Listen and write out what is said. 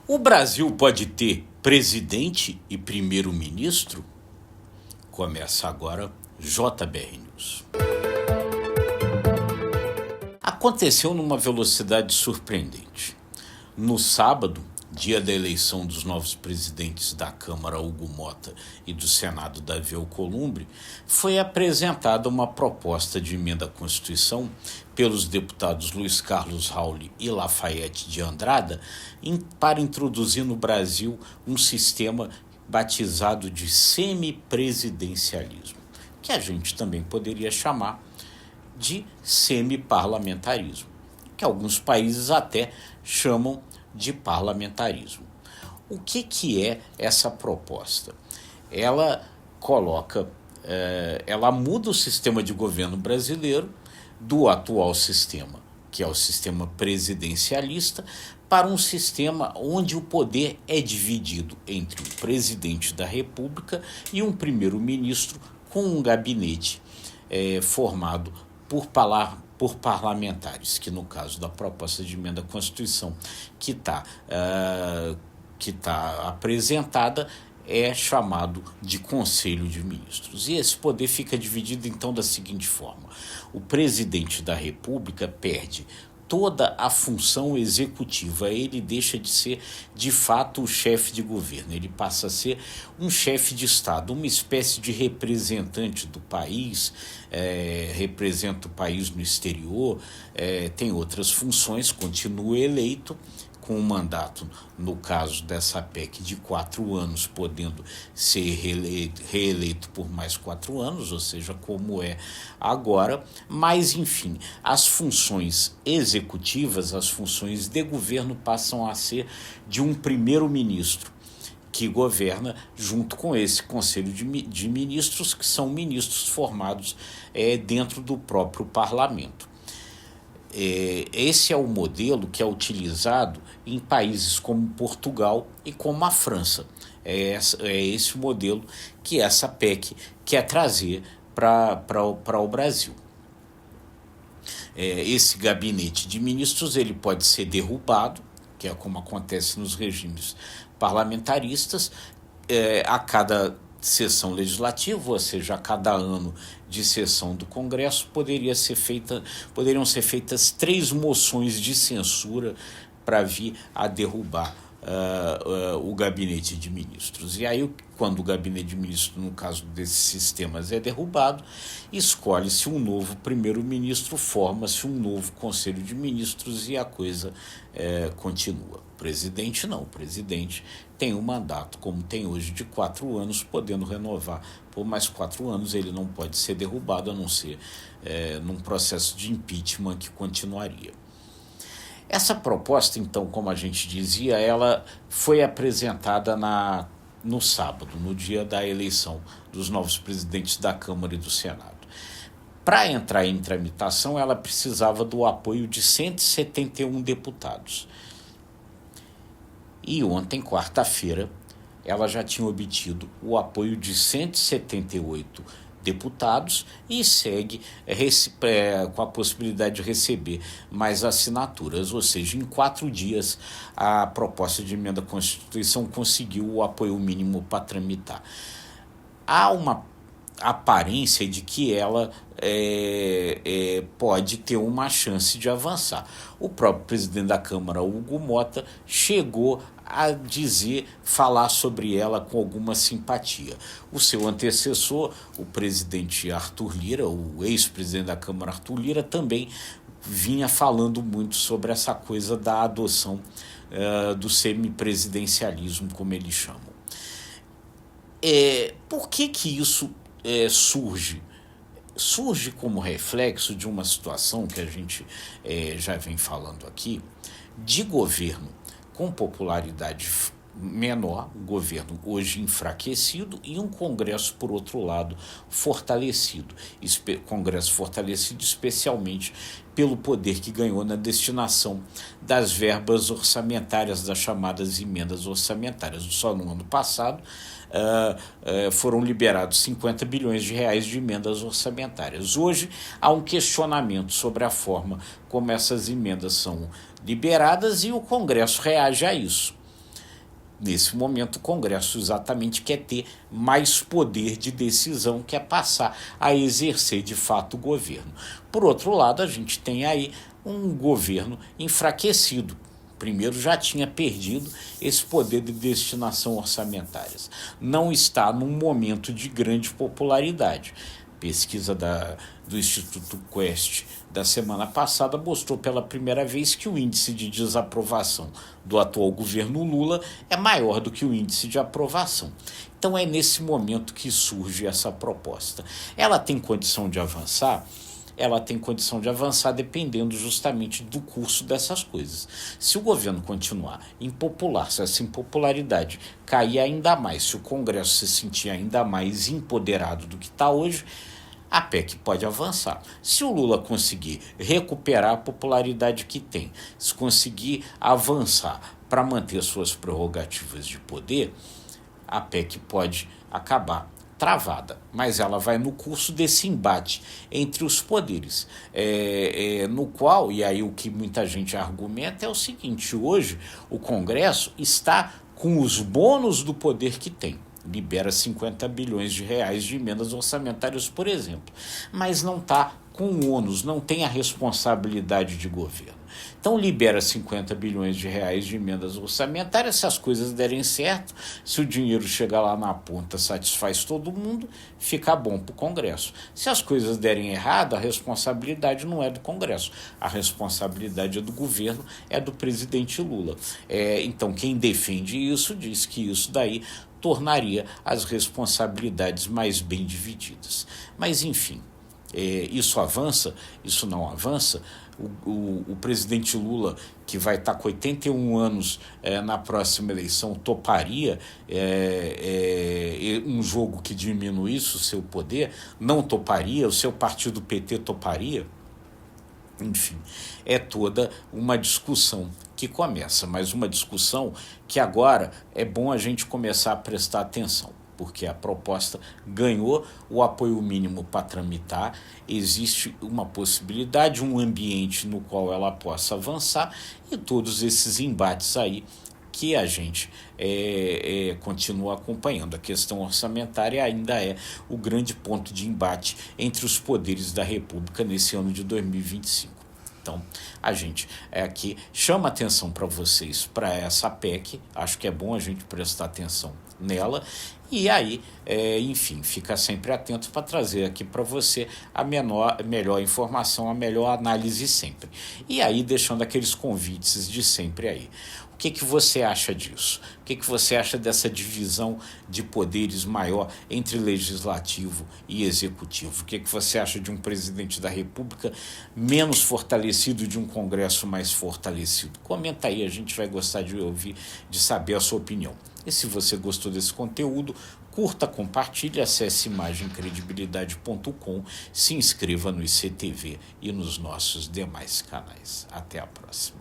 O Brasil pode ter presidente e primeiro-ministro? Começa agora JBR News. Aconteceu numa velocidade surpreendente. No sábado, dia da eleição dos novos presidentes da Câmara, Hugo Motta, e do Senado, Davi Alcolumbre, foi apresentada uma proposta de emenda à Constituição pelos deputados Luiz Carlos Rauli e Lafayette de Andrada para introduzir no Brasil um sistema batizado de semipresidencialismo, que a gente também poderia chamar de semiparlamentarismo, que alguns países até chamam de parlamentarismo. O que é essa proposta? Ela ela muda o sistema de governo brasileiro do atual sistema, que é o sistema presidencialista, para um sistema onde o poder é dividido entre o presidente da República e um primeiro-ministro com um gabinete formado por parlamentares, que no caso da proposta de emenda à Constituição que está apresentada é chamado de Conselho de Ministros. E esse poder fica dividido então da seguinte forma: o presidente da República perde toda a função executiva, ele deixa de ser de fato o chefe de governo, ele passa a ser um chefe de Estado, uma espécie de representante do país, representa o país no exterior, tem outras funções, continua eleito com um mandato, no caso dessa PEC, de 4 anos, podendo ser reeleito por mais 4 anos, ou seja, como é agora. Mas, enfim, as funções executivas, as funções de governo passam a ser de um primeiro-ministro, que governa junto com esse Conselho de Ministros, que são ministros formados dentro do próprio parlamento. Esse é o modelo que é utilizado em países como Portugal e como a França. É esse o modelo que essa PEC quer trazer para o Brasil. Esse gabinete de ministros ele pode ser derrubado, que é como acontece nos regimes parlamentaristas, a cada sessão legislativa, ou seja, a cada ano de sessão do Congresso, poderiam ser feitas 3 moções de censura para vir a derrubar o gabinete de ministros. E aí, quando o gabinete de ministros, no caso desses sistemas, é derrubado, escolhe-se um novo primeiro-ministro, forma-se um novo Conselho de Ministros e a coisa continua. O presidente não, o presidente tem um mandato, como tem hoje, de 4 anos, podendo renovar por mais 4 anos. Ele não pode ser derrubado, a não ser num processo de impeachment que continuaria. Essa proposta, então, como a gente dizia, ela foi apresentada no sábado, no dia da eleição dos novos presidentes da Câmara e do Senado. Para entrar em tramitação, ela precisava do apoio de 171 deputados. E ontem, quarta-feira, ela já tinha obtido o apoio de 178 deputados e segue com a possibilidade de receber mais assinaturas, ou seja, em 4 dias a proposta de emenda à Constituição conseguiu o apoio mínimo para tramitar. Há uma aparência de que ela pode ter uma chance de avançar. O próprio presidente da Câmara, Hugo Motta, chegou a falar sobre ela com alguma simpatia. O seu antecessor, o presidente Arthur Lira, o ex-presidente da Câmara, Arthur Lira, também vinha falando muito sobre essa coisa da adoção do semipresidencialismo, como eles chamam. Por que isso surge? Surge como reflexo de uma situação que a gente já vem falando aqui, de governo com popularidade menor, um governo hoje enfraquecido, e um Congresso, por outro lado, fortalecido. Congresso fortalecido especialmente pelo poder que ganhou na destinação das verbas orçamentárias, das chamadas emendas orçamentárias. Só no ano passado foram liberados 50 bilhões de reais de emendas orçamentárias. Hoje há um questionamento sobre a forma como essas emendas são liberadas e o Congresso reage a isso. Nesse momento, o Congresso exatamente quer ter mais poder de decisão, quer passar a exercer de fato o governo. Por outro lado, a gente tem aí um governo enfraquecido. Primeiro, já tinha perdido esse poder de destinação orçamentárias. Não está num momento de grande popularidade. Pesquisa do Instituto Quest da semana passada mostrou pela primeira vez que o índice de desaprovação do atual governo Lula é maior do que o índice de aprovação. Então é nesse momento que surge essa proposta. Ela tem condição de avançar? Ela tem condição de avançar dependendo justamente do curso dessas coisas. Se o governo continuar impopular, se essa impopularidade cair ainda mais, se o Congresso se sentir ainda mais empoderado do que está hoje, a PEC pode avançar. Se o Lula conseguir recuperar a popularidade que tem, se conseguir avançar para manter suas prerrogativas de poder, a PEC pode acabar travada, mas ela vai no curso desse embate entre os poderes, no qual, e aí o que muita gente argumenta é o seguinte: hoje o Congresso está com os bônus do poder que tem. Libera 50 bilhões de reais de emendas orçamentárias, por exemplo, mas não está com o ônus, não tem a responsabilidade de governo. Então libera 50 bilhões de reais de emendas orçamentárias, se as coisas derem certo, se o dinheiro chegar lá na ponta, satisfaz todo mundo, fica bom para o Congresso. Se as coisas derem errado, a responsabilidade não é do Congresso, a responsabilidade é do governo, é do presidente Lula. Então quem defende isso diz que isso daí tornaria as responsabilidades mais bem divididas. Mas, enfim, isso avança, isso não avança. O presidente Lula, que vai estar com 81 anos na próxima eleição, toparia um jogo que diminuísse o seu poder? Não toparia? O seu partido PT toparia? Enfim, é toda uma discussão que começa, mas uma discussão que agora é bom a gente começar a prestar atenção, porque a proposta ganhou o apoio mínimo para tramitar, existe uma possibilidade, um ambiente no qual ela possa avançar, e todos esses embates aí que a gente continua acompanhando. A questão orçamentária ainda é o grande ponto de embate entre os poderes da República nesse ano de 2025. Então, a gente aqui chama atenção para vocês para essa PEC, acho que é bom a gente prestar atenção nela, e aí, enfim, fica sempre atento para trazer aqui para você a melhor informação, a melhor análise sempre. E aí, deixando aqueles convites de sempre aí. O que você acha disso? O que você acha dessa divisão de poderes maior entre legislativo e executivo? O que você acha de um presidente da República menos fortalecido e de um Congresso mais fortalecido? Comenta aí, a gente vai gostar de ouvir, de saber a sua opinião. E se você gostou desse conteúdo, curta, compartilhe, acesse imagemcredibilidade.com, se inscreva no ICTV e nos nossos demais canais. Até a próxima.